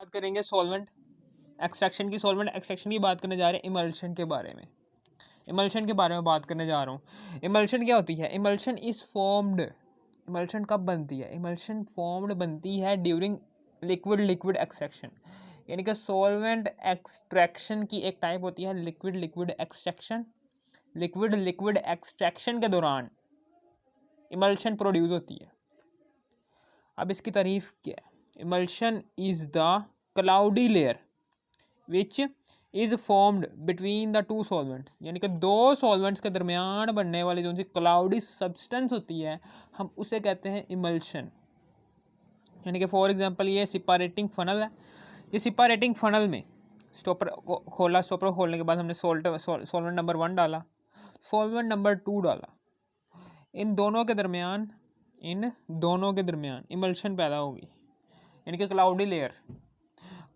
बात करेंगे solvent extraction की। सॉल्वेंट एक्सट्रैक्शन की बात करने जा रहे हैं इमल्शन के बारे में। इमल्शन के बारे में बात करने जा रहा हूँ। इमल्शन क्या होती है? Emulsion is formed. इमल्शन कब बनती है? इमल्शन फॉर्म्ड बनती है ड्यूरिंग लिक्विड लिक्विड एक्सट्रैक्शन, यानी कि सॉल्वेंट एक्सट्रैक्शन की एक टाइप होती है liquid liquid extraction. Liquid liquid extraction के दौरान इमल्शन प्रोड्यूस होती है। अब इसकी तारीफ क्या है? Emulsion is the cloudy layer which is formed between the two solvents, यानी कि दो सॉल्वेंट्स के दरमियान बनने वाली जो सी क्लाउडी सब्सटेंस होती है हम उसे कहते हैं इमल्शन। यानी कि फॉर एग्जांपल ये सिपारेटिंग फनल है। ये सिपारेटिंग फनल में स्टॉपर को खोला, स्टॉपर खोलने के बाद हमने सॉल्वेंट नंबर 1 डाला, सॉल्वेंट नंबर 2 डाला। इन दोनों के दरमियान इमल्शन पैदा होगी, यानी कि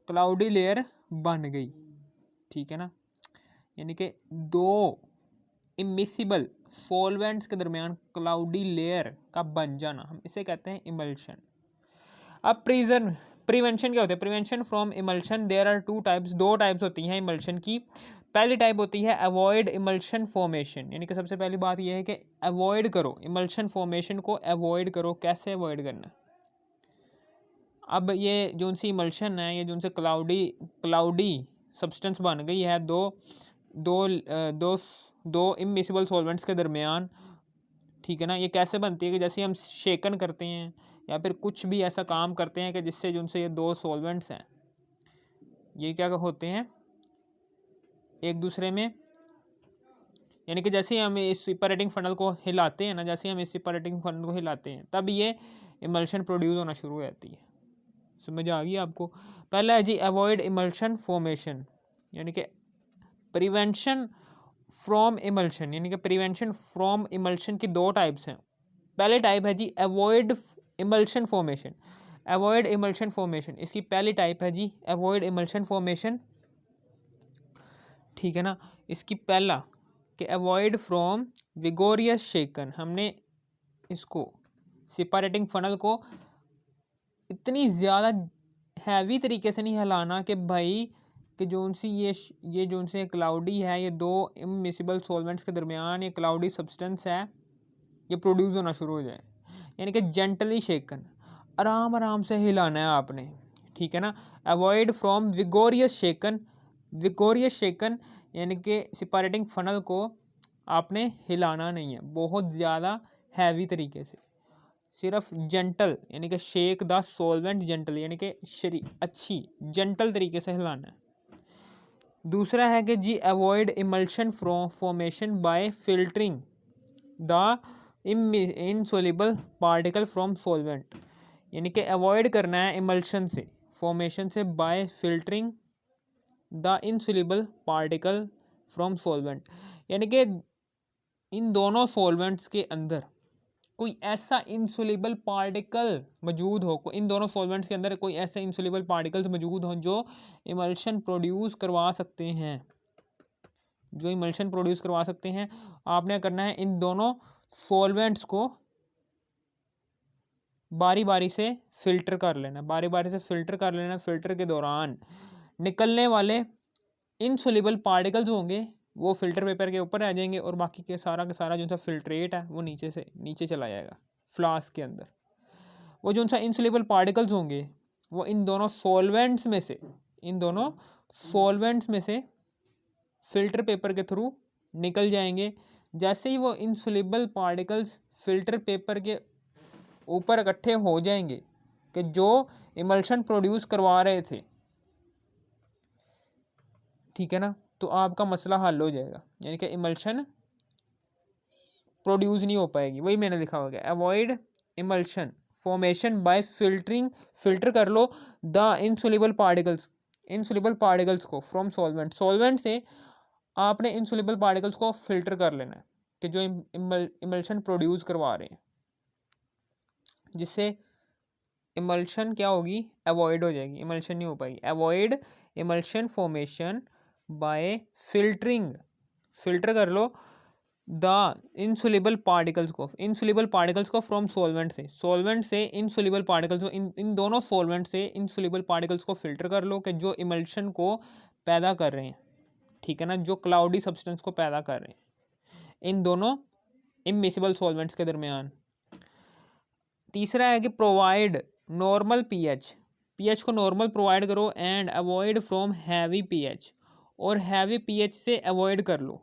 क्लाउडी लेयर बन गई। ठीक है ना? यानी कि दो इमिसिबल सॉल्वेंट्स के दरमियान क्लाउडी लेयर का बन जाना, हम इसे कहते हैं इमल्शन। अब प्रिवेंशन क्या होता है? Prevention from emulsion there are two types. दो टाइप्स होती हैं इमल्शन की। पहली टाइप होती है अवॉइड इमल्शन फॉर्मेशन, यानी कि सबसे पहली बात यह है कि अवॉइड करो इमल्शन फॉर्मेशन को। अवॉइड करो, कैसे अवॉइड करना? अब ये जो सी इमल्शन है, ये जो से क्लाउडी सब्सटेंस बन गई है दो दो दो दो इमिसिबल सॉल्वेंट्स के दरमियान। ठीक है ना? ये कैसे बनती है कि जैसे हम शेकन करते हैं या फिर कुछ भी ऐसा काम करते हैं कि जिससे जो ये दो सॉल्वेंट्स हैं ये क्या होते हैं एक दूसरे में, यानी कि जैसे हम इस सेपरेटिंग फनल को हिलाते हैं ना, जैसे हम इस सेपरेटिंग फनल को हिलाते हैं तब ये इमल्शन प्रोड्यूस होना शुरू हो जाती है। समझ आ गई आपको? पहला है जी अवॉइड इमल्शन फॉर्मेशन, यानी कि प्रिवेंशन फ्रॉम इमल्शन, यानी कि प्रिवेंशन फ्रॉम इमल्शन की दो टाइप्स हैं। पहले टाइप है जी avoid emulsion formation. Avoid emulsion formation इसकी पहली टाइप है जी, अवॉइड इमल्शन फॉर्मेशन। ठीक है ना? इसकी पहला कि अवॉइड फ्रॉम विगोरियस शेकन। हमने इसको सेपरेटिंग फनल को इतनी ज़्यादा हैवी तरीके से नहीं हिलाना कि भाई कि जोन सी ये जोन से क्लाउडी है, ये दो इमिसिबल सॉल्वेंट्स के दरमियान ये क्लाउडी सब्सटेंस है ये प्रोड्यूस होना शुरू हो जाए। यानी कि जेंटली शेकन, आराम आराम से हिलाना है आपने। ठीक है ना? अवॉइड फ्रॉम विगोरियस शेकन यानी कि सेपरेटिंग फनल को आपने हिलाना नहीं है बहुत ज़्यादा हैवी तरीके से, सिर्फ जेंटल यानी कि शेक द सॉल्वेंट जेंटल, यानी कि अच्छी जेंटल तरीके से हिलाना है। दूसरा है कि जी avoid emulsion formation by filtering the insoluble particle from solvent, यानी कि अवॉइड करना है इमल्शन से फॉर्मेशन से by filtering the insoluble particle from solvent, यानी कि इन दोनों सॉल्वेंट्स के अंदर कोई ऐसा इंसोल्युबल पार्टिकल मौजूद हो, इन दोनों सॉल्वेंट्स के अंदर कोई ऐसे इंसोल्युबल पार्टिकल्स मौजूद हों जो इमल्शन प्रोड्यूस करवा सकते हैं, आपने करना है इन दोनों सॉल्वेंट्स को बारी बारी से फिल्टर कर लेना, फिल्टर के दौरान निकलने वाले इनसोल्युबल पार्टिकल्स होंगे वो फिल्टर पेपर के ऊपर आ जाएंगे और बाकी के सारा जो सा फिल्ट्रेट है वो नीचे चला जाएगा फ्लास्क के अंदर। वो जो सा इनसोल्युबल पार्टिकल्स होंगे वो इन दोनों सॉल्वेंट्स में से फिल्टर पेपर के थ्रू निकल जाएंगे। जैसे ही वो इनसोल्युबल पार्टिकल्स फिल्टर पेपर के ऊपर इकट्ठे हो जाएंगे कि जो इमल्शन प्रोड्यूस करवा रहे थे, ठीक है ना, तो आपका मसला हल हो जाएगा, यानी कि इमल्शन प्रोड्यूस नहीं हो पाएगी। वही मैंने लिखा हो गया avoid emulsion formation bye filter कर लो द इनसोल्युबल पार्टिकल्स को फ्रॉम सॉल्वेंट से आपने इनसोल्युबल पार्टिकल्स को फिल्टर कर लेना है कि जो इमल्शन प्रोड्यूस करवा रहे हैं, जिससे इमल्शन क्या होगी, अवॉइड हो जाएगी, इमल्शन नहीं हो पाएगी। Avoid emulsion formation bye filter कर लो द इनसोल्युबल पार्टिकल्स को फ्रॉम सॉल्वेंट से इनसोल्युबल पार्टिकल्स को इन दोनों सॉल्वेंट से इनसोल्युबल पार्टिकल्स को फिल्टर कर लो कि जो इमल्शन को पैदा कर रहे हैं, ठीक है ना, जो क्लाउडी सब्सटेंस को पैदा कर रहे हैं इन दोनों इमिसिबल सॉल्वेंट्स के दरमियान। तीसरा है कि प्रोवाइड नॉर्मल पीएच को नॉर्मल प्रोवाइड करो and avoid from heavy pH, और हैवी पीएच से अवॉइड कर लो।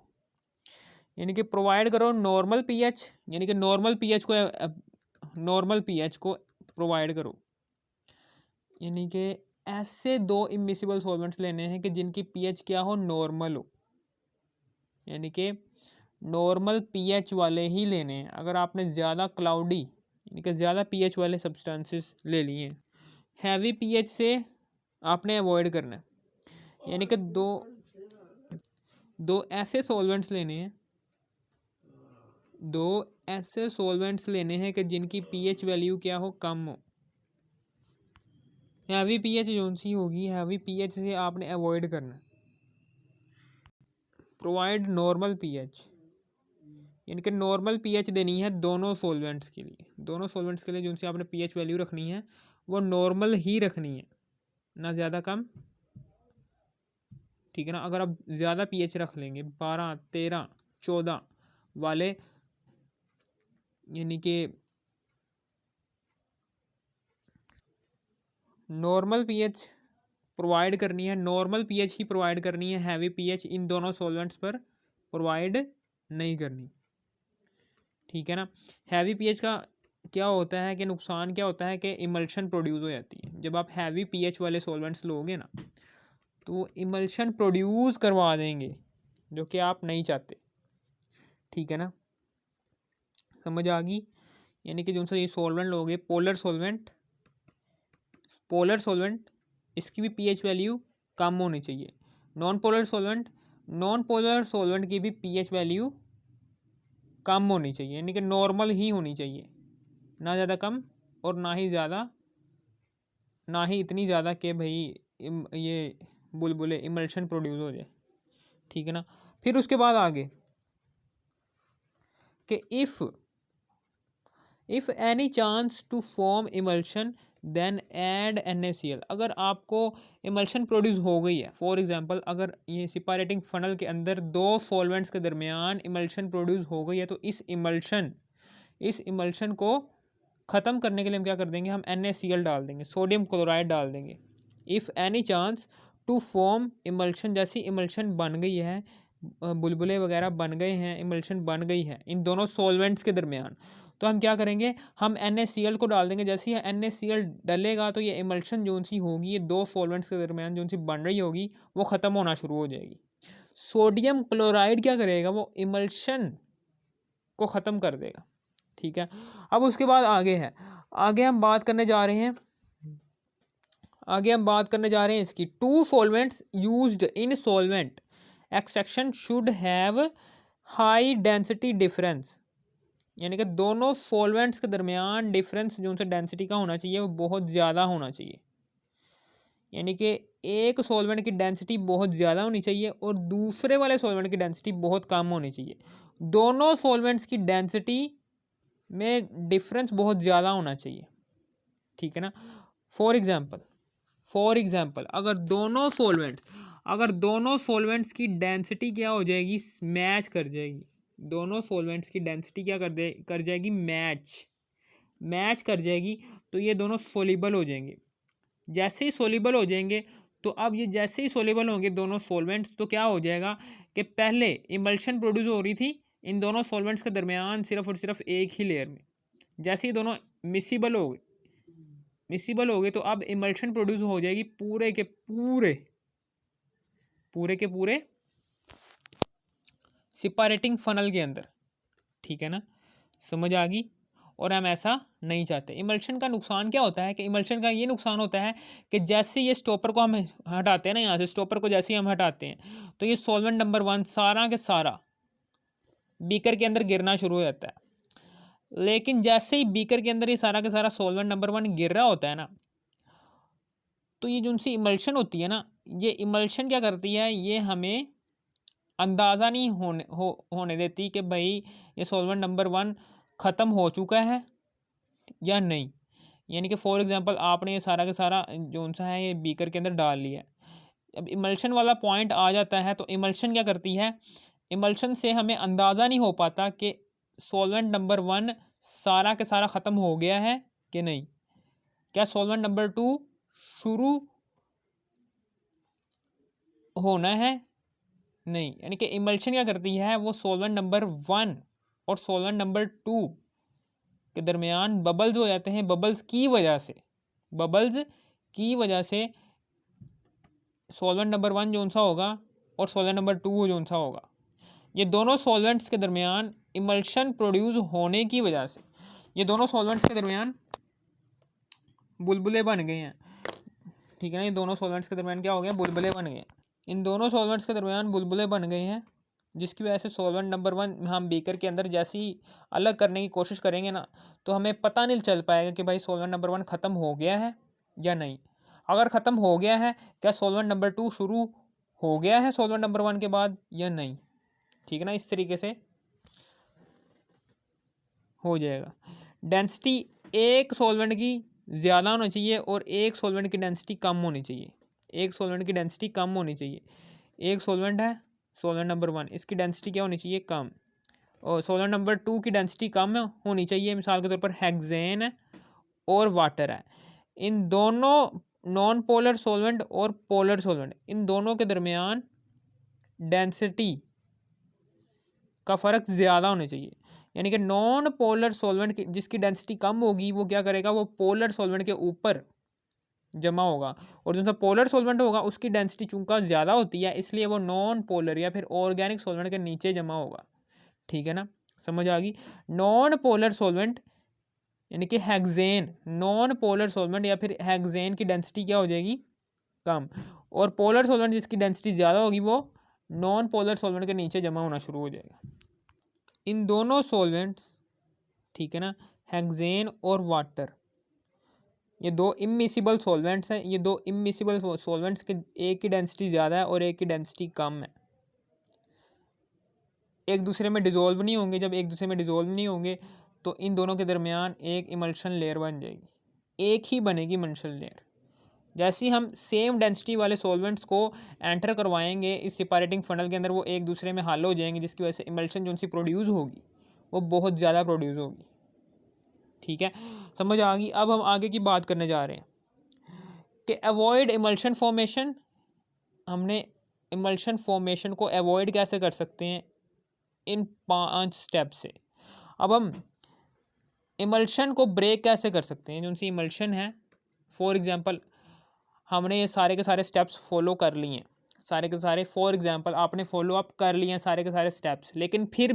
यानी कि प्रोवाइड करो नॉर्मल पीएच, यानी कि नॉर्मल पीएच को प्रोवाइड करो। यानी कि ऐसे दो इमिसिबल सॉल्वेंट्स लेने हैं कि जिनकी पीएच क्या हो, नॉर्मल हो। यानी कि नॉर्मल पीएच वाले ही लेने हैं। अगर आपने ज़्यादा क्लाउडी यानी कि ज़्यादा पीएच वाले सब्सटेंसेस ले लिए हैं, हैवी पीएच से आपने अवॉइड करना है। यानी कि दो ऐसे सॉल्वेंट्स लेने हैं कि जिनकी पीएच वैल्यू क्या हो, कम हो। हैवी पीएच जो सी होगी, हैवी पीएच से आपने अवॉइड करना है। प्रोवाइड नॉर्मल पीएच, यानी कि नॉर्मल पीएच देनी है दोनों सॉल्वेंट्स के लिए जो सी आपने पीएच वैल्यू रखनी है वो नॉर्मल ही रखनी है, ना ज़्यादा कम, ठीक है ना। अगर आप ज़्यादा पीएच रख लेंगे 12, 13, 14 वाले, यानी कि नॉर्मल पीएच प्रोवाइड करनी है, नॉर्मल पीएच ही प्रोवाइड करनी है, हैवी पीएच इन दोनों सॉल्वेंट्स पर प्रोवाइड नहीं करनी, ठीक है ना। हैवी पीएच का क्या होता है कि नुकसान क्या होता है कि इमल्शन प्रोड्यूस हो जाती है। जब आप हैवी पीएच वाले सॉल्वेंट्स लोगे ना तो वो इमल्शन प्रोड्यूस करवा देंगे जो कि आप नहीं चाहते, ठीक है ना। समझ आ गई। यानी कि जो सा ये सॉल्वेंट लोगे पोलर सॉल्वेंट इसकी भी पीएच वैल्यू कम होनी चाहिए। नॉन पोलर सॉल्वेंट की भी पीएच वैल्यू कम होनी चाहिए, यानी कि नॉर्मल ही होनी चाहिए, ना ज़्यादा कम और ना ही इतनी ज़्यादा कि भाई ये बुलबुले इमल्शन प्रोड्यूस हो जाए, ठीक है ना। फिर उसके बाद आगे कि if any chance to form emulsion then add NaCl। अगर आपको इमल्शन प्रोड्यूस हो गई है, फॉर एग्जांपल अगर ये सेपरेटिंग फनल के अंदर दो सॉल्वेंट्स के दरमियान इमल्शन प्रोड्यूस हो गई है, तो इस इमल्शन को ख़त्म करने के लिए हम क्या कर देंगे, हम NaCl डाल देंगे, सोडियम क्लोराइड डाल देंगे। If any chance to form emulsion, जैसी इमल्शन बन गई है, बुलबुले वगैरह बन गए हैं, इमल्शन बन गई है इन दोनों सॉल्वेंट्स के दरमियान, तो हम क्या करेंगे, हम NaCl को डाल देंगे। जैसे ही NaCl डलेगा तो ये इमल्शन जो सी होगी, ये दो सॉल्वेंट्स के दरमियान जो सी बन रही होगी वो ख़त्म होना शुरू हो जाएगी। सोडियम क्लोराइड क्या करेगा, वो इमल्शन को ख़त्म कर देगा, ठीक है। अब उसके बाद आगे हम बात करने जा रहे हैं इसकी two solvents used in solvent extraction should have high density difference. यानी कि दोनों सॉल्वेंट्स के दरमियान डिफरेंस जो उनसे डेंसिटी का होना चाहिए वो बहुत ज़्यादा होना चाहिए। यानी कि एक सॉल्वेंट की डेंसिटी बहुत ज़्यादा होनी चाहिए और दूसरे वाले सॉल्वेंट की डेंसिटी बहुत कम होनी चाहिए। दोनों सॉल्वेंट्स की डेंसिटी में डिफरेंस बहुत ज़्यादा होना चाहिए, ठीक है ना। फॉर एग्जांपल अगर दोनों सॉल्वेंट्स की डेंसिटी क्या हो जाएगी, मैच कर जाएगी। दोनों सॉल्वेंट्स की डेंसिटी क्या कर जाएगी, मैच कर जाएगी, तो ये दोनों सोल्यूबल हो जाएंगे। जैसे ही सोल्यूबल हो जाएंगे तो अब ये जैसे ही सोल्यूबल होंगे दोनों सॉल्वेंट्स, तो क्या हो जाएगा कि पहले इमल्शन प्रोड्यूस हो रही थी इन दोनों सॉल्वेंट्स के दरमियान सिर्फ और सिर्फ एक ही लेयर में, जैसे ही दोनों मिसिबल हो गए तो अब इमल्शन प्रोड्यूस हो जाएगी पूरे के पूरे सेपरेटिंग फनल के अंदर, ठीक है ना। समझ आ गई। और हम ऐसा नहीं चाहते। इमल्शन का नुकसान क्या होता है कि इमल्शन का ये नुकसान होता है कि जैसे ये स्टॉपर को हम हटाते हैं ना, यहाँ से स्टॉपर को जैसे ही हम हटाते हैं तो ये सॉल्वेंट नंबर 1 सारा के सारा बीकर के अंदर गिरना शुरू हो जाता है। लेकिन जैसे ही बीकर के अंदर ये सारा का सारा सॉल्वेंट नंबर 1 गिर रहा होता है ना, तो ये जो उनसी इमल्शन होती है ना, ये इमल्शन क्या करती है, ये हमें अंदाज़ा नहीं होने देती कि भाई ये सॉल्वेंट नंबर 1 ख़त्म हो चुका है या नहीं। यानी कि फॉर एग्जांपल आपने ये सारा का सारा जो सा है ये बीकर के अंदर डाल लिया है। अब इमल्शन वाला पॉइंट आ जाता है, तो इमल्शन क्या करती है, इमल्शन से हमें अंदाज़ा नहीं हो पाता कि सॉल्वेंट नंबर 1 सारा के सारा ख़त्म हो गया है कि नहीं। क्या सॉल्वेंट नंबर 2 शुरू होना है, नहीं। यानी कि इमल्शन क्या करती है, वो सॉल्वेंट नंबर 1 और सॉल्वेंट नंबर 2 के दरमियान बबल्स हो जाते हैं। बबल्स की वजह से सॉल्वेंट नंबर 1 जो सा होगा और सॉल्वेंट नंबर 2 जो सा होगा, ये दोनों सॉल्वेंट्स के दरमियान इमल्शन प्रोड्यूस होने की वजह से ये दोनों सॉल्वेंट्स के दरमियान बुलबुले बन गए हैं। ठीक है ना, ये दोनों सॉल्वेंट्स के दरमियान क्या हो गया, बुलबुले बन गए हैं। इन दोनों सॉल्वेंट्स के दरमियान बुलबुले बन गए हैं, जिसकी वजह से सॉल्वेंट नंबर 1 हम बीकर के अंदर जैसे ही अलग करने की कोशिश करेंगे ना, तो हमें पता नहीं चल पाएगा कि भाई सॉल्वेंट नंबर 1 ख़त्म हो गया है या नहीं। अगर ख़त्म हो गया है, क्या सॉल्वेंट नंबर 2 शुरू हो गया है सॉल्वेंट नंबर 1 के बाद या नहीं। ठीक है ना, इस तरीके से हो जाएगा। डेंसिटी एक सॉल्वेंट की ज़्यादा होनी चाहिए और एक सॉल्वेंट की डेंसिटी कम होनी चाहिए। एक सॉल्वेंट की डेंसिटी कम होनी चाहिए। एक सॉल्वेंट है सॉल्वेंट नंबर 1, इसकी डेंसिटी क्या होनी चाहिए, कम। और सॉल्वेंट नंबर 2 की डेंसिटी कम होनी चाहिए। मिसाल के तौर पर हेक्सेन है और वाटर है। इन दोनों नॉन पोलर सॉल्वेंट और पोलर सॉल्वेंट, इन दोनों के दरमियान डेंसिटी का फ़र्क ज़्यादा होना चाहिए। यानी कि नॉन पोलर सॉल्वेंट की जिसकी डेंसिटी कम होगी, वो क्या करेगा, वो पोलर सॉल्वेंट के ऊपर जमा होगा। और जो सा पोलर सॉल्वेंट होगा उसकी डेंसिटी चूंकि ज़्यादा होती है, इसलिए वो नॉन पोलर या फिर ऑर्गेनिक सॉल्वेंट के नीचे जमा होगा। ठीक है ना, समझ आ गई। नॉन पोलर सॉल्वेंट यानी कि हेक्सेन, नॉन पोलर सॉल्वेंट या फिर हेक्सेन की डेंसिटी क्या हो जाएगी, कम। और पोलर सॉल्वेंट जिसकी डेंसिटी ज़्यादा होगी, वो नॉन पोलर सॉल्वेंट के नीचे जमा होना शुरू हो जाएगा। इन दोनों सॉल्वेंट्स, ठीक है ना, हेक्सेन और वाटर, ये दो इमिसिबल सॉल्वेंट्स हैं। ये दो इमिसिबल सॉल्वेंट्स के एक की डेंसिटी ज़्यादा है और एक की डेंसिटी कम है। एक दूसरे में डिज़ोल्व नहीं होंगे। जब एक दूसरे में डिज़ोल्व नहीं होंगे, तो इन दोनों के दरमियान एक इमल्शन लेयर बन जाएगी, एक ही बनेगी इमल्शन लेयर। जैसे ही हम सेम डेंसिटी वाले सॉल्वेंट्स को एंटर करवाएंगे इस सेपरेटिंग फनल के अंदर, वो एक दूसरे में हल हो जाएंगे, जिसकी वजह से इमल्शन जो सी प्रोड्यूस होगी वो बहुत ज़्यादा प्रोड्यूस होगी। ठीक है, समझ आ गई। अब हम आगे की बात करने जा रहे हैं कि अवॉइड इमल्शन फॉर्मेशन। हमने इमल्शन फॉर्मेशन को अवॉइड कैसे कर सकते हैं, इन 5 स्टेप से। अब हम इमल्शन को ब्रेक कैसे कर सकते हैं, जो सी इमल्शन है। फॉर एग्जांपल हमने ये सारे के सारे स्टेप्स फॉलो कर लिए हैं, सारे के सारे फॉर एग्जांपल आपने फॉलो अप कर लिए हैं सारे के सारे स्टेप्स, लेकिन फिर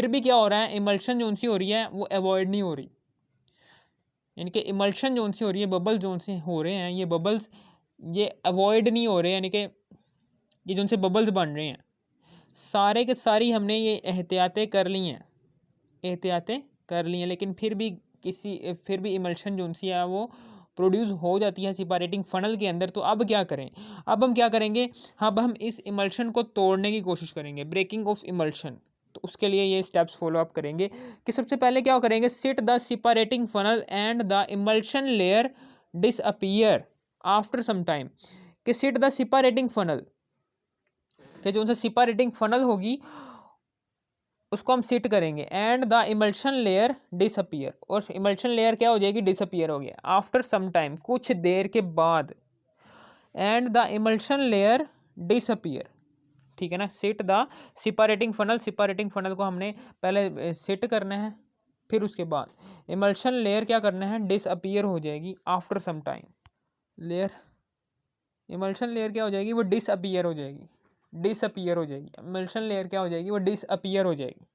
भी क्या हो रहा है, इमल्शन जो सी हो रही है वो अवॉइड नहीं हो रही। यानी कि इमल्शन जो सी हो रही है, बबल्स जो से हो रहे हैं, ये बबल्स ये अवॉइड नहीं हो रहे। यानी कि ये जो से बबल्स बन रहे हैं, सारे के सारी हमने ये एहतियातें कर ली हैं, लेकिन फिर भी इमल्शन जो सी है वो प्रोड्यूस हो जाती है सेपरेटिंग फनल के अंदर। तो अब क्या करें, अब हम क्या करेंगे, अब हम इस इमल्शन को तोड़ने की कोशिश करेंगे, ब्रेकिंग ऑफ इमल्शन। तो उसके लिए ये स्टेप्स फॉलो अप करेंगे कि सबसे पहले क्या करेंगे, sit the separating funnel and the emulsion layer disappear after some time. कि सिट द सेपरेटिंग फनल, कि जो उनसे सेपरेटिंग फनल होगी उसको हम सिट करेंगे, and the emulsion layer disappear, और इमल्शन लेयर क्या हो जाएगी, डिसअपीयर हो गया आफ्टर सम टाइम, कुछ देर के बाद। And the emulsion layer disappear, ठीक है ना। सिट द सेपरेटिंग फनल को हमने पहले सिट करना है, फिर उसके बाद इमल्शन लेयर क्या करना है, डिसअपीयर हो जाएगी after some time. Emulsion layer क्या हो जाएगी, वो डिसअपीयर हो जाएगी। इमल्शन लेयर क्या हो जाएगी, वो डिसअपीयर हो जाएगी।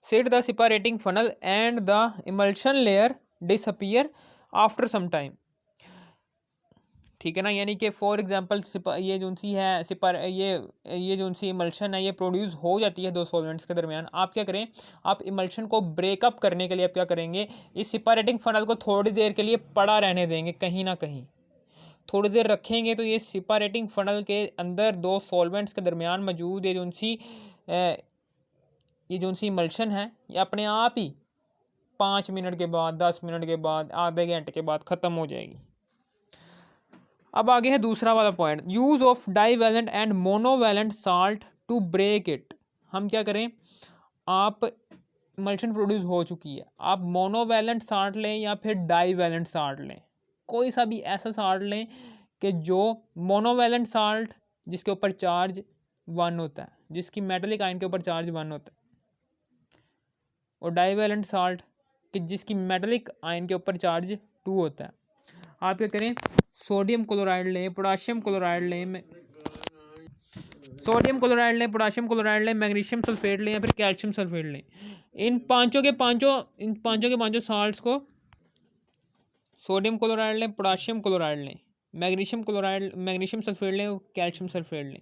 Sit the separating funnel and the emulsion layer disappear after some time, ठीक है ना। यानी कि फॉर एग्जांपल ये जो सी है ये जो सी इमल्शन है ये प्रोड्यूस हो जाती है दो सॉल्वेंट्स के दरमियान। आप क्या करें, आप इमल्शन को ब्रेकअप करने के लिए आप क्या करेंगे, इस सेपरेटिंग फनल को थोड़ी देर के लिए पड़ा रहने देंगे, कहीं ना कहीं थोड़ी देर रखेंगे तो ये सेपरेटिंग फनल के अंदर दो सॉल्वेंट्स के दरमियान मौजूद है ये जो सी इमल्शन है ये अपने आप ही 5 मिनट के बाद, 10 मिनट के बाद, आधे घंटे के बाद ख़त्म हो जाएगी। अब आगे है दूसरा वाला point, use of divalent and monovalent salt to break it. हम क्या करें, आप इमल्शन प्रोड्यूस हो चुकी है, आप मोनोवैलेंट साल्ट लें या फिर डाईवैलेंट साल्ट लें, कोई सा भी ऐसा साल्ट लें कि जो मोनोवैलेंट साल्ट जिसके ऊपर चार्ज 1 होता है, जिसकी मेटलिक आयन के ऊपर चार्ज 1 होता है, और डाईवैलेंट साल्ट कि जिसकी मेटलिक आयन के ऊपर चार्ज 2 होता है। आप क्या करें, सोडियम क्लोराइड लें, पोटाशियम क्लोराइड लें, पोटाशियम क्लोराइड लें, मैग्नीशियम सल्फेट लें या फिर कैल्शियम सल्फेट लें। इन पांचों के पांचों साल्ट्स को, सोडियम क्लोराइड लें, पोटाशियम क्लोराइड लें, मैग्नीशियम सल्फेट लें, कैल्शियम सल्फेट लें,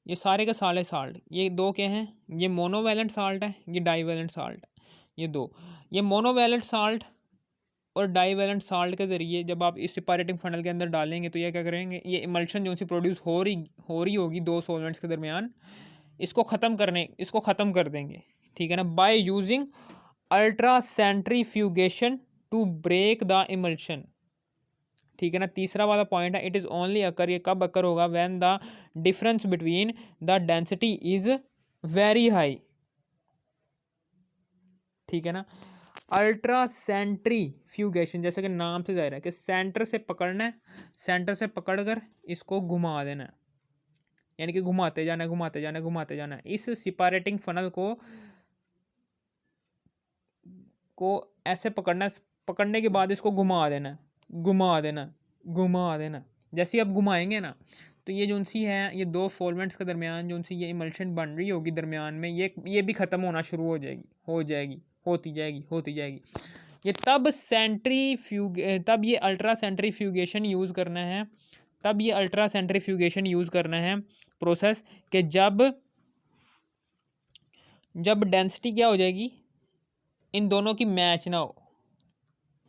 ये सारे के सारे साल्ट, ये दो क्या हैं, ये मोनोवैलेंट साल्ट है, ये डाईवैलेंट साल्ट है। ये दो, ये मोनोवैलेंट साल्ट और डाईवैलेंट साल्ट के ज़रिए जब आप इस सेपरेटिंग फनल के अंदर डालेंगे तो ये क्या करेंगे, ये इमल्शन जो सी प्रोड्यूस हो रही होगी दो सॉल्वेंट्स के दरमियान, इसको ख़त्म कर देंगे। ठीक है ना, by using ultra centrifugation to break the emulsion. ठीक है ना, तीसरा वाला पॉइंट है, इट इज़ ओनली अकर, ये कब अकर होगा, when the difference between the density is very high. ठीक है ना, अल्ट्रा सेंट्रीफ्यूगेशन, जैसे कि नाम से जाहिर है कि सेंटर से पकड़ना है, सेंटर से पकड़कर इसको घुमा देना है, यानी कि घुमाते जाना है। इस सेपरेटिंग फनल को ऐसे पकड़ने के बाद इसको घुमा देना। जैसे आप घुमाएंगे ना तो ये जो सी है, ये दो सॉल्वेंट्स के दरमियान जो सी ये इमल्शन बन रही होगी दरमियान में, ये भी ख़त्म होना शुरू होती जाएगी। ये तब ये अल्ट्रा सेंट्रीफ्यूगेशन यूज़ करना है, प्रोसेस के जब डेंसिटी क्या हो जाएगी, इन दोनों की मैच ना हो,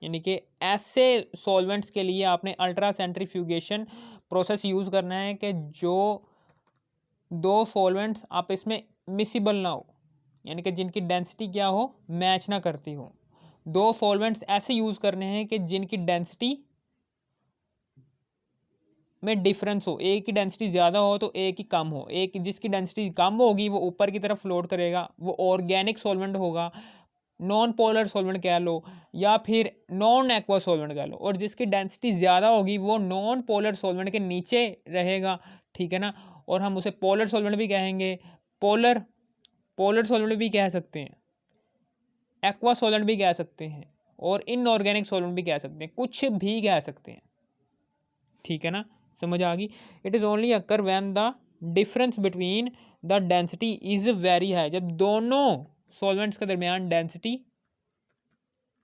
यानी कि ऐसे सॉल्वेंट्स के लिए आपने अल्ट्रा सेंट्रीफ्यूगेशन प्रोसेस यूज़ करना है कि जो दो सॉल्वेंट्स आपस में मिसिबल ना हो, यानी कि जिनकी डेंसिटी क्या हो, मैच ना करती हो। दो सॉल्वेंट्स ऐसे यूज़ करने हैं कि जिनकी डेंसिटी में डिफरेंस हो, एक की डेंसिटी ज़्यादा हो तो एक की कम हो, एक जिसकी डेंसिटी कम होगी वो ऊपर की तरफ फ्लोट करेगा, वो ऑर्गेनिक सॉल्वेंट होगा, नॉन पोलर सॉल्वेंट कह लो या फिर नॉन एक्वा सॉल्वेंट कह लो, और जिसकी डेंसिटी ज़्यादा होगी वो नॉन पोलर सॉल्वेंट के नीचे रहेगा। ठीक है ना, और हम उसे पोलर सॉल्वेंट भी कहेंगे, पोलर सॉल्वेंट भी कह सकते हैं, एक्वा सॉल्वेंट भी कह सकते हैं, और इनऑर्गेनिक सॉल्वेंट भी कह सकते हैं, कुछ भी कह सकते हैं। ठीक है ना, समझ आ गई। It is only occur when the difference between the density is very high, जब दोनों सॉल्वेंट्स के दरमियान डेंसिटी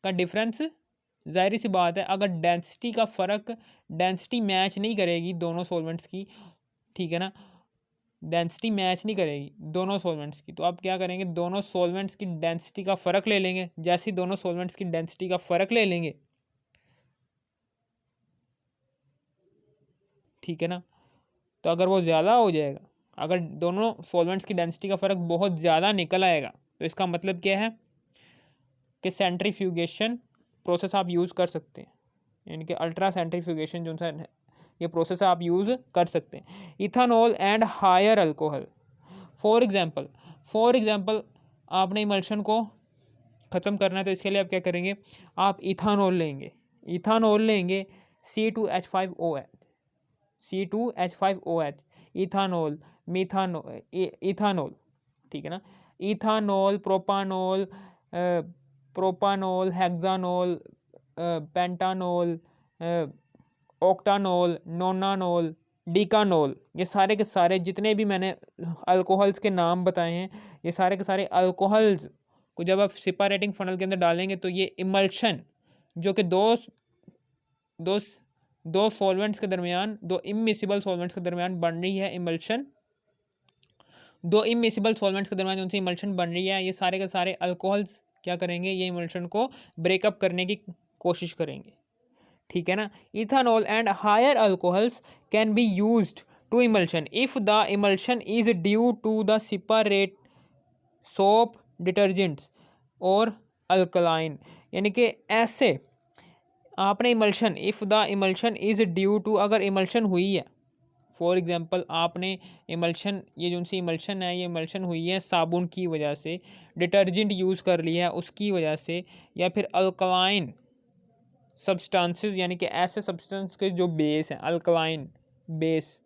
का डिफरेंस, जाहिर सी बात है अगर डेंसिटी मैच नहीं करेगी दोनों सॉल्वेंट्स की, ठीक है ना, डेंसिटी मैच नहीं करेगी दोनों सॉल्वेंट्स की, तो आप क्या करेंगे, दोनों सॉल्वेंट्स की डेंसिटी का फ़र्क ले लेंगे। जैसे ही दोनों सॉल्वेंट्स की डेंसिटी का फ़र्क ले लेंगे, ठीक है ना, तो अगर वो ज़्यादा हो जाएगा, अगर दोनों सॉल्वेंट्स की डेंसिटी का फ़र्क बहुत ज़्यादा निकल आएगा तो इसका मतलब क्या है कि सेंट्रीफ्यूगेशन प्रोसेस आप यूज़ कर सकते हैं, यानी कि अल्ट्रा सेंट्रीफ्यूगेशन जो सा ये प्रोसेस आप यूज़ कर सकते हैं। Ethanol and higher alcohol, for example आपने इमल्शन को ख़त्म करना है तो इसके लिए आप क्या करेंगे, आप इथानॉल लेंगे C2H5OH, इथानॉल, इथानॉल, ठीक है ना, इथानॉल, प्रोपानॉल, हेक्सानॉल, पेंटानॉल, ऑक्टानॉल, नोनानॉल, डिकानॉल, ये सारे के सारे जितने भी मैंने अल्कोहल्स के नाम बताए हैं, ये सारे के सारे अल्कोहल्स को जब आप सेपरेटिंग फनल के अंदर डालेंगे तो ये इमल्शन जो कि दो सॉल्वेंट्स के दरमियान, दो इमिसिबल सॉल्वेंट्स के दरमियान बन रही है इमल्शन, दो इमिसिबल सॉल्वेंट्स के दरमियान उनसे इमल्शन बन रही है, ये सारे के सारे अल्कोहल्स क्या करेंगे, ये इमल्शन को ब्रेकअप करने की कोशिश करेंगे। ठीक है ना। Ethanol and higher alcohols can be used to emulsion if the emulsion is due to the separate soap detergents और अल्कलाइन, यानी कि ऐसे आपने emulsion, if the emulsion is due to, अगर इमल्शन हुई है, फॉर एग्जांपल आपने इमल्शन, ये जो सी इमल्शन है ये इमल्शन हुई है साबुन की वजह से, डिटर्जेंट यूज़ कर लिया है उसकी वजह से, या फिर अल्कलाइन सब्सटेंसेस, यानी कि ऐसे सब्सटेंस के जो बेस हैं, अल्कलाइन बेस,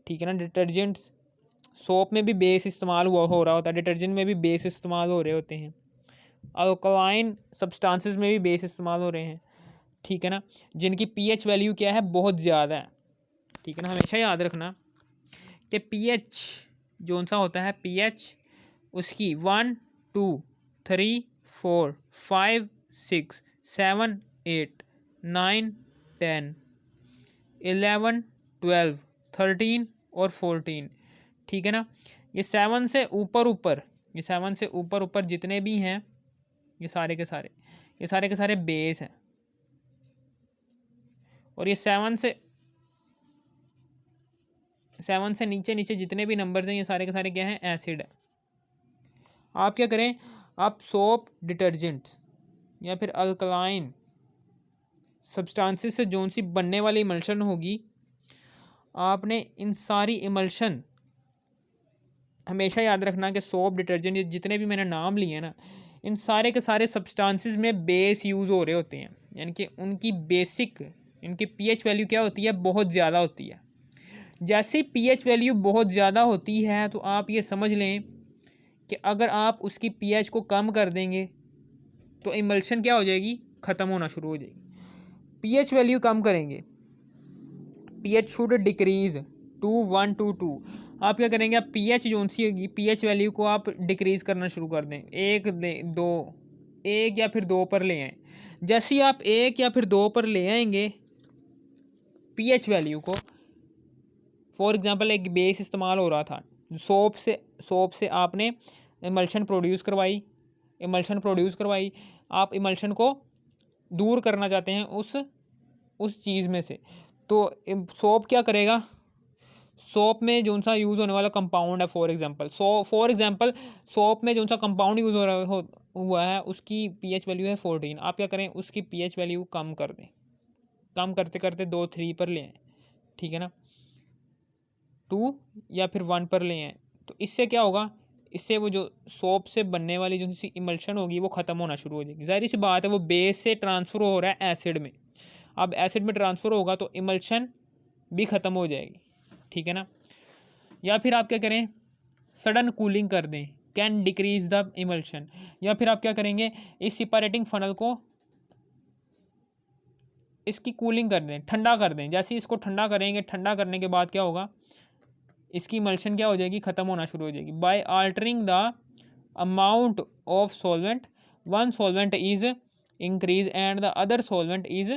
ठीक है ना। डिटर्जेंट्स, सोप में भी बेस इस्तेमाल हो रहा होता है, डिटर्जेंट में भी बेस इस्तेमाल हो रहे होते हैं, अल्कलाइन सब्सटेंसेस में भी बेस इस्तेमाल हो रहे हैं, ठीक है ना, जिनकी पीएच वैल्यू क्या है, बहुत ज़्यादा है, ठीक है ना। हमेशा याद रखना कि पीएच जो सा होता है, पीएच उसकी 1 2 3 4 5 6 7 8 9 10 11 12 13 और 14, ठीक है ना। ये 7 से ऊपर ऊपर, ये 7 से ऊपर ऊपर जितने भी हैं, ये सारे के सारे, ये सारे के सारे बेस हैं, और ये 7 से नीचे नीचे जितने भी नंबर्स हैं, ये सारे के सारे क्या हैं, एसिड है। आप क्या करें, आप सोप डिटर्जेंट या फिर अल्कलाइन सब्सटेंसेस से जोन सी बनने वाली इमल्शन होगी, आपने इन सारी इमल्शन, हमेशा याद रखना कि सोप डिटर्जेंट, जितने भी मैंने नाम लिए हैं ना, इन सारे के सारे सब्सटेंसेस में बेस यूज़ हो रहे होते हैं, यानी कि उनकी बेसिक, इनकी पीएच वैल्यू क्या होती है, बहुत ज़्यादा होती है। जैसे पीएच वैल्यू बहुत ज़्यादा होती है तो आप ये समझ लें कि अगर आप उसकी पीएच को कम कर देंगे तो इमल्शन क्या हो जाएगी, ख़त्म होना शुरू हो जाएगी। पीएच वैल्यू कम करेंगे, pH should decrease to 1 to 2, आप क्या करेंगे, आप पीएच जो सी होगी, पीएच वैल्यू को आप डिक्रीज़ करना शुरू कर दें, एक या फिर 2 पर ले आएँ। जैसे ही आप 1 या फिर 2 पर ले आएंगे पीएच वैल्यू को, फॉर एग्जांपल एक बेस इस्तेमाल हो रहा था, सोप से आपने इमल्शन प्रोड्यूस करवाई, आप इमल्शन को दूर करना चाहते हैं उस चीज़ में से, तो सोप क्या करेगा, सोप में जो सा यूज़ होने वाला कंपाउंड है, फॉर एग्जांपल सोप में जो सा कंपाउंड यूज़ हुआ है उसकी पीएच वैल्यू है 14, आप क्या करें, उसकी पीएच वैल्यू कम कर दें, कम करते करते 2-3 पर ले आएँ, ठीक है ना, 2 या फिर 1 पर ले आएँ। तो इससे क्या होगा, इससे वो जो सोप से बनने वाली जो सी इमल्शन होगी वो ख़त्म होना शुरू हो जाएगी। ज़ाहिर सी बात है, वो बेस से ट्रांसफ़र हो रहा है एसिड में, अब एसिड में ट्रांसफ़र होगा तो इमल्शन भी ख़त्म हो जाएगी, ठीक है ना। या फिर आप क्या करें, सडन कूलिंग कर दें, कैन डिक्रीज़ द इमल्शन, या फिर आप क्या करेंगे, इस सेपरेटिंग फनल को इसकी कूलिंग कर दें, ठंडा कर दें। जैसे इसको ठंडा करेंगे, ठंडा करने के बाद क्या होगा, इसकी इमल्शन क्या हो जाएगी, ख़त्म होना शुरू हो जाएगी। By altering the amount of solvent, one solvent is increase and the other solvent is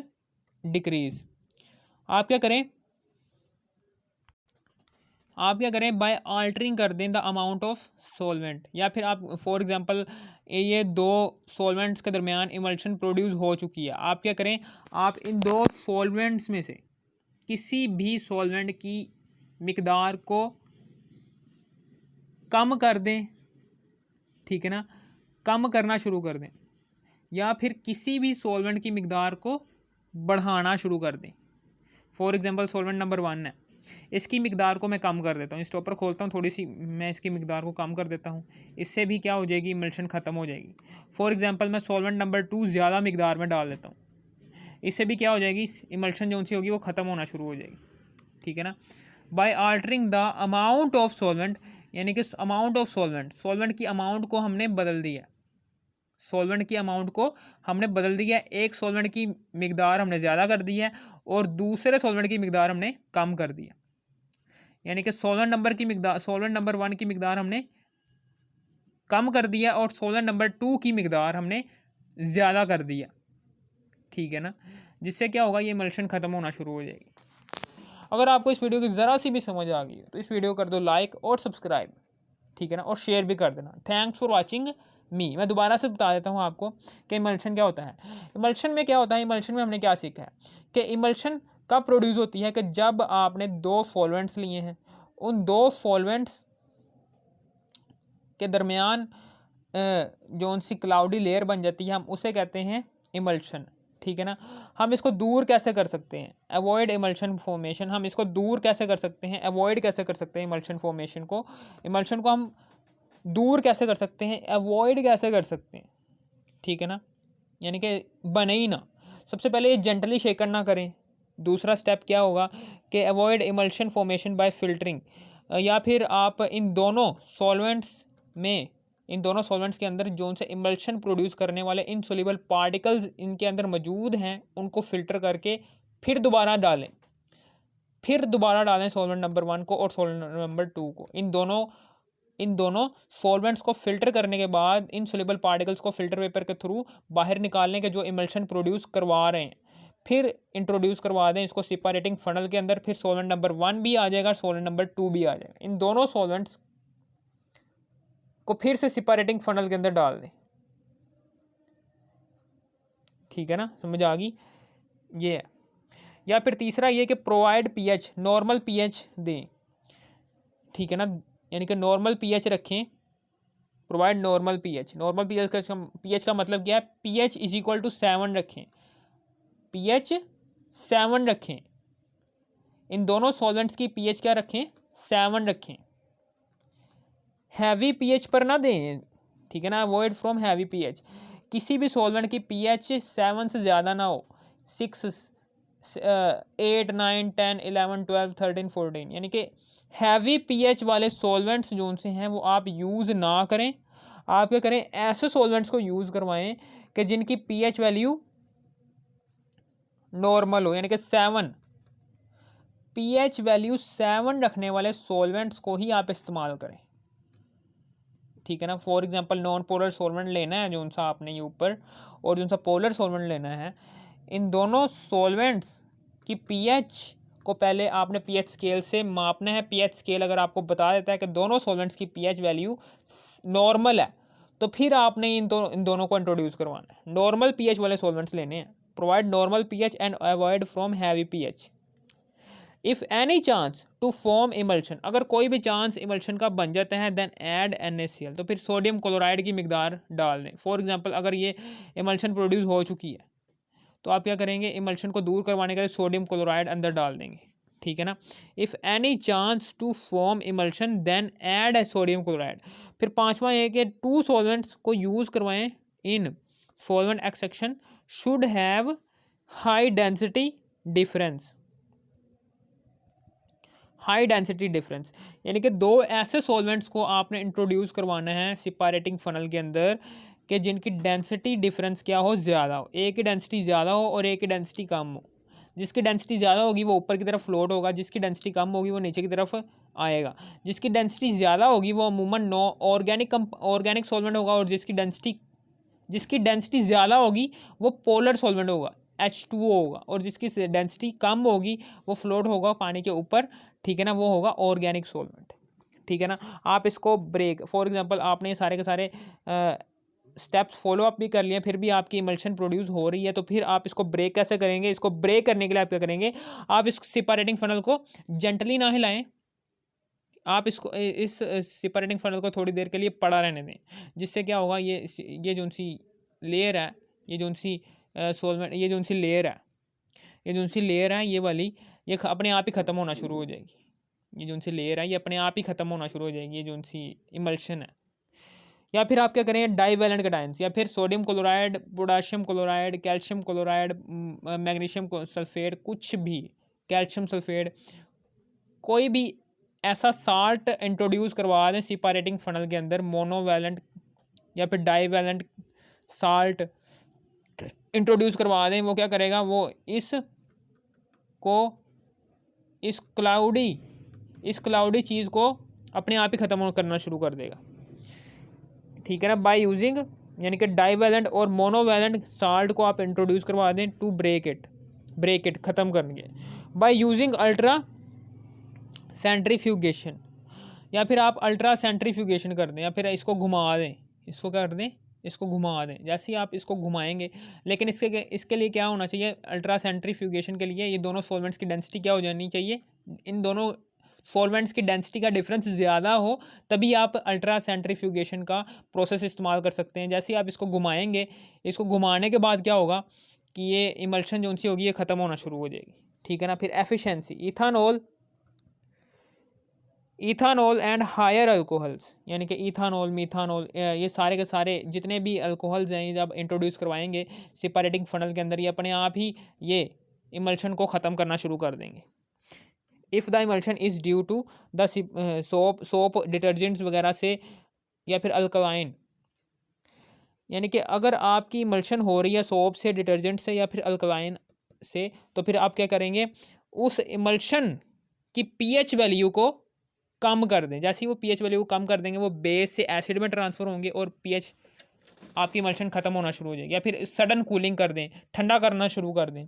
decrease. आप क्या करें, बाय आल्टरिंग कर दें द अमाउंट ऑफ सॉल्वेंट, या फिर आप फॉर एग्जांपल ये 2 सॉल्वेंट्स के दरमियान इमल्शन प्रोड्यूस हो चुकी है, आप क्या करें, आप इन 2 सॉल्वेंट्स में से किसी भी सॉल्वेंट की मिकदार को कम कर दें, ठीक है ना, कम करना शुरू कर दें, या फिर किसी भी सॉल्वेंट की मिकदार को बढ़ाना शुरू कर दें। फॉर एग्जांपल सॉल्वेंट नंबर 1 है, इसकी मिकदार को मैं कम कर देता हूँ, स्टॉपर खोलता हूँ, थोड़ी सी मैं इसकी मिकदार को कम कर देता हूँ, इससे भी क्या हो जाएगी, इमल्शन ख़त्म हो जाएगी। फॉर एग्जांपल मैं सॉल्वेंट नंबर 2 ज़्यादा मिकदार में डाल देता हूँ, इससे भी क्या हो जाएगी, इमल्शन जो सी होगी वो ख़त्म होना शुरू हो जाएगी, ठीक है ना। By altering the amount of solvent, यानी कि अमाउंट ऑफ सॉल्वेंट की अमाउंट को हमने बदल दिया, एक सॉल्वेंट की मिकदार हमने ज़्यादा कर दी है और दूसरे सॉल्वेंट की मिकदार हमने कम कर दिया, यानी कि सॉल्वेंट नंबर 1 की मिकदार हमने कम कर दिया और सॉल्वेंट नंबर 2 की मिकदार हमने ज़्यादा कर दिया, ठीक है ना। जिससे क्या होगा, ये इमल्शन ख़त्म होना शुरू हो जाएगी। अगर आपको इस वीडियो की ज़रा सी भी समझ आ गई तो इस वीडियो को कर दो लाइक और सब्सक्राइब, ठीक है ना, और शेयर भी कर देना। Thanks for watching. मी। मैं दोबारा से बता देता हूँ आपको कि इमल्शन क्या होता है। इमल्शन में क्या होता है, इमल्शन में हमने क्या सीखा है कि इमल्शन कब प्रोड्यूस होती है कि जब आपने दो सॉल्वेंट्स लिए हैं, उन दो सॉल्वेंट्स के दरमियान जो उनसी क्लाउडी लेयर बन जाती है, हम उसे कहते हैं इमल्शन। ठीक है ना। हम इसको दूर कैसे कर सकते हैं, अवॉइड इमल्शन फॉर्मेशन। हम इसको दूर कैसे कर सकते हैं, अवॉइड कैसे कर सकते हैं इमल्शन फॉर्मेशन को। इमल्शन को हम दूर कैसे कर सकते हैं, अवॉइड कैसे कर सकते हैं। ठीक है ना, यानी कि बने ही ना। सबसे पहले ये जेंटली शेकन ना करें। दूसरा स्टेप क्या होगा कि avoid emulsion formation by filtering, या फिर आप इन दोनों सॉल्वेंट्स में, इन दोनों सॉल्वेंट्स के अंदर जो उनसे इमल्शन प्रोड्यूस करने वाले इनसोल्यूबल पार्टिकल्स इनके अंदर मौजूद हैं, उनको फिल्टर करके फिर दोबारा डालें, सॉल्वेंट नंबर 1 को और सॉल्वेंट नंबर 2 को। इन दोनों सॉल्वेंट्स को फिल्टर करने के बाद इन सोल्यूबल पार्टिकल्स को फिल्टर पेपर के थ्रू बाहर निकालने के जो इमल्शन प्रोड्यूस करवा रहे हैं, फिर इंट्रोड्यूस करवा दें इसको सेपरेटिंग फनल के अंदर। फिर सॉल्वेंट नंबर 1 भी आ जाएगा, सॉल्वेंट नंबर 2 भी आ जाएगा। इन दोनों सॉल्वेंट्स को फिर से सेपरेटिंग फनल के अंदर डाल दें। ठीक है ना, समझ आ गई। ये है। या फिर तीसरा ये कि प्रोवाइड पीएच, नॉर्मल पीएच दें। ठीक है ना, यानी कि नॉर्मल पीएच रखें, provide normal pH. Normal pH का मतलब क्या है, पीएच इज इक्वल टू 7 रखें, पीएच 7 रखें। इन दोनों सॉल्वेंट्स की पीएच क्या रखें, 7 रखें। हैवी पीएच पर ना दें। ठीक है ना, अवॉइड फ्रॉम हैवी पीएच। किसी भी सॉल्वेंट की पीएच 7 से ज़्यादा ना हो, 6, 8, 9, 10, 11, 12, 13, 14, यानी कि हैवी पीएच वाले सॉल्वेंट्स जो उनसे हैं वो आप यूज़ ना करें। आप क्या करें, ऐसे सॉल्वेंट्स को यूज़ करवाएं कि जिनकी पीएच वैल्यू नॉर्मल हो, यानी कि 7, पीएच वैल्यू 7 रखने वाले सॉल्वेंट्स को ही आप इस्तेमाल करें। ठीक है ना। For example non polar solvent लेना है जो उनसा आपने ये ऊपर, और जो उनसा पोलर सॉल्वेंट लेना है। इन दोनों सॉल्वेंट्स की पीएच को पहले आपने पीएच स्केल से मापना है। पीएच स्केल अगर आपको बता देता है कि दोनों सॉल्वेंट्स की पीएच वैल्यू नॉर्मल है, तो फिर आपने इन दोनों को इंट्रोड्यूस करवाना है। नॉर्मल पीएच वाले सॉल्वेंट्स लेने हैं। Provide normal pH and avoid from heavy pH. If any chance to form emulsion, अगर कोई भी चांस इमल्शन का बन जाता है, देन ऐड NaCl, तो फिर सोडियम क्लोराइड की मिकदार डाल दें। फॉर एग्जांपल अगर ये इमल्शन प्रोड्यूस हो चुकी है तो आप क्या करेंगे, इमल्शन को दूर करवाने के लिए सोडियम क्लोराइड अंदर डाल देंगे। ठीक है ना। If any chance to form emulsion then add a sodium chloride. फिर पाँचवा है कि 2 सॉल्वेंट्स को यूज़ करवाएं in solvent extraction should have high density difference. High density difference, यानी कि 2 ऐसे सॉल्वेंट्स को आपने इंट्रोड्यूस करवाना है सेपरेटिंग फनल के अंदर कि जिनकी डेंसिटी डिफरेंस क्या हो, ज़्यादा हो। एक की डेंसिटी ज़्यादा हो और एक की डेंसिटी कम हो। जिसकी डेंसिटी ज़्यादा होगी वो ऊपर की तरफ फ्लोट होगा, जिसकी डेंसिटी कम होगी वो नीचे की तरफ आएगा। जिसकी डेंसिटी ज़्यादा होगी वो अमूमन ऑर्गेनिक सॉल्वेंट होगा, और जिसकी डेंसिटी ज़्यादा होगी वो पोलर सॉल्वेंट होगा, H2O होगा। और जिसकी डेंसिटी कम होगी वो फ्लोट होगा पानी के ऊपर। ठीक है ना, वो होगा ऑर्गेनिक सॉल्वेंट। ठीक है ना। आप इसको ब्रेक, फॉर एग्जांपल आपने ये सारे के सारे स्टेप्स फॉलो अप भी कर लिए, फिर भी आपकी इमल्शन प्रोड्यूस हो रही है, तो फिर आप इसको ब्रेक कैसे करेंगे। इसको ब्रेक करने के लिए आप क्या करेंगे, आप इस सेपरेटिंग फनल को जेंटली ना हिलाएं। आप इसको इस सेपरेटिंग फनल को थोड़ी देर के लिए पड़ा रहने दें, जिससे क्या होगा, ये जो सी लेयर है, ये जो सी सॉल्वेंट, ये जो सी लेयर है, ये जो सी लेयर है, ये वाली, ये अपने आप ही ख़त्म होना शुरू हो जाएगी। ये जो सी लेयर है ये अपने आप ही ख़त्म होना शुरू हो जाएगी, ये जो सी इमल्शन है। या फिर आप क्या करें, डाईवैलेंट कैटायंस, या फिर sodium chloride, potassium chloride, calcium chloride, magnesium sulphate, कुछ भी, कैल्शियम सल्फेट, कोई भी ऐसा साल्ट इंट्रोड्यूस करवा दें सेपरेटिंग फनल के अंदर। मोनोवैलेंट या फिर डाईवैलेंट साल्ट इंट्रोड्यूस करवा दें। वो क्या करेगा, वो इस क्लाउडी चीज़ को अपने आप ही ख़त्म करना शुरू कर देगा। ठीक है ना। बाय यूजिंग, यानी कि डाईवैलेंट और मोनोवैलेंट साल्ट को आप इंट्रोड्यूस करवा दें टू ब्रेक इट ख़त्म करने। बाय यूजिंग अल्ट्रा सेंट्रीफ्यूगेशन, या फिर आप अल्ट्रा सेंट्रीफ्यूगेशन कर दें, या फिर इसको घुमा दें। इसको क्या कर दें, इसको घुमा दें। जैसे ही आप इसको घुमाएंगे, लेकिन इसके लिए क्या होना चाहिए, अल्ट्रा सेंट्रीफ्यूगेशन के लिए ये दोनों सॉल्वेंट्स की डेंसिटी क्या हो जानी चाहिए, इन दोनों सॉल्वेंट्स की डेंसिटी का डिफरेंस ज़्यादा हो, तभी आप अल्ट्रा सेंट्रीफ्यूगेशन का प्रोसेस इस्तेमाल कर सकते हैं। जैसे ही आप इसको घुमाएंगे, इसको घुमाने के बाद क्या होगा कि ये इमल्शन जो सी होगी ये ख़त्म होना शुरू हो जाएगी, ठीक है ना। फिर efficiency, ethanol and higher alcohols, यानी कि इथानॉल, मीथानॉल, ये सारे के सारे जितने भी अल्कोहल्स हैं जब इंट्रोड्यूस करवाएंगे सेपरेटिंग फनल के अंदर, ये अपने आप ही ये इमल्शन को ख़त्म करना शुरू कर देंगे। If the emulsion is due to the soap detergents वगैरह से या फिर अल्कलाइन, यानी कि अगर आपकी इमल्शन हो रही है सोप से, डिटर्जेंट से या फिर अल्कलाइन से, तो फिर आप क्या करेंगे, उस इमल्शन की पीएच वैल्यू को कम कर दें। जैसे ही वो पीएच वैल्यू को कम कर देंगे, वो बेस से एसिड में ट्रांसफ़र होंगे और पीएच आपकी इमल्शन ख़त्म होना शुरू हो जाएगी। या फिर सडन कूलिंग कर दें, ठंडा करना शुरू कर दें,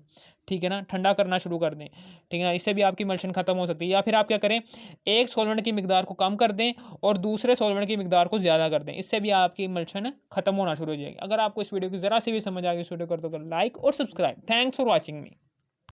ठीक है ना, ठंडा करना शुरू कर दें, ठीक है ना, इससे भी आपकी इमल्शन ख़त्म हो सकती है। या फिर आप क्या करें, एक सॉल्वेंट की मिकदार को कम कर दें और दूसरे सॉल्वेंट की मिकदार को ज़्यादा कर दें, इससे भी आपकी इमल्शन ख़त्म होना शुरू हो जाएगी। अगर आपको इस वीडियो की ज़रा सी भी समझ आ गई, इस वीडियो कर दो लाइक और subscribe. Thanks for watching me.